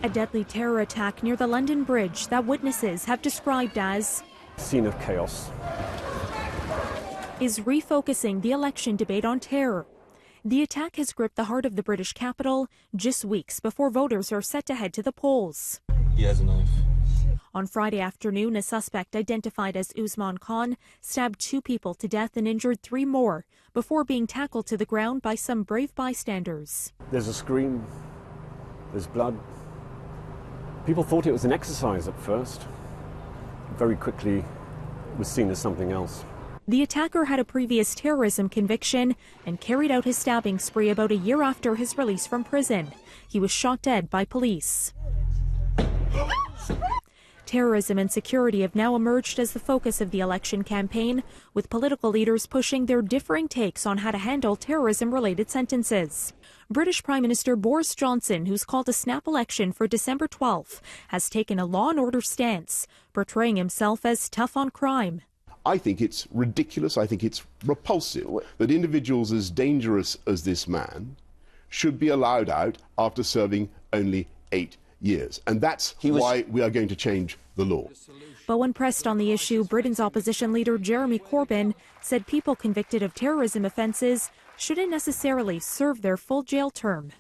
A deadly terror attack near the London Bridge that witnesses have described as scene of chaos is refocusing the election debate on terror. The attack has gripped the heart of the British capital just weeks before voters are set to head to the polls. He has a knife. On Friday afternoon, a suspect identified as Usman Khan stabbed 2 people to death and injured 3 more before being tackled to the ground by some brave bystanders. There's a scream, there's blood. People thought it was an exercise at first. Very quickly, it was seen as something else. The attacker had a previous terrorism conviction and carried out his stabbing spree about a year after his release from prison. He was shot dead by police. Terrorism and security have now emerged as the focus of the election campaign, with political leaders pushing their differing takes on how to handle terrorism-related sentences. British Prime Minister Boris Johnson, who's called a snap election for December 12th, has taken a law and order stance, portraying himself as tough on crime. I think it's ridiculous, I think it's repulsive that individuals as dangerous as this man should be allowed out after serving only 8 years. And that's why we are going to change the law. But when pressed on the issue, Britain's opposition leader Jeremy Corbyn said people convicted of terrorism offences shouldn't necessarily serve their full jail term.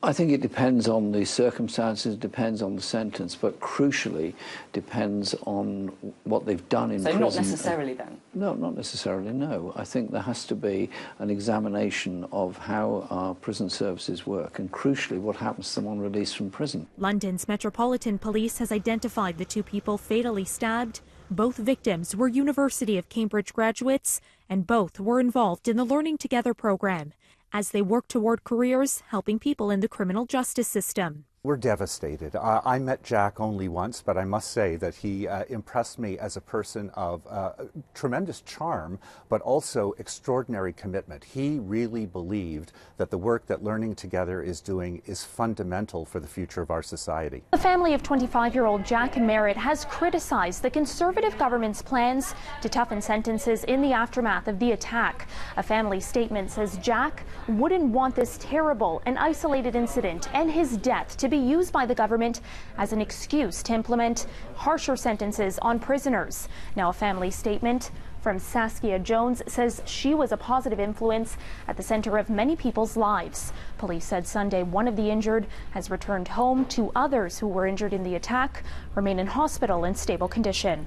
I think it depends on the circumstances, depends on the sentence, but crucially depends on what they've done in prison. So not necessarily then? No, not necessarily, no. I think there has to be an examination of how our prison services work and crucially what happens to someone released from prison. London's Metropolitan Police has identified the 2 people fatally stabbed. Both victims were University of Cambridge graduates and both were involved in the Learning Together program as they work toward careers helping people in the criminal justice system. We're devastated. I met Jack only once, but I must say that he impressed me as a person of tremendous charm, but also extraordinary commitment. He really believed that the work that Learning Together is doing is fundamental for the future of our society. The family of 25-year-old Jack Merritt has criticized the Conservative government's plans to toughen sentences in the aftermath of the attack. A family statement says Jack wouldn't want this terrible and isolated incident and his death to be used by the government as an excuse to implement harsher sentences on prisoners. Now, a family statement from Saskia Jones says she was a positive influence at the center of many people's lives. Police said Sunday one of the injured has returned home. 2 others who were injured in the attack remain in hospital in stable condition.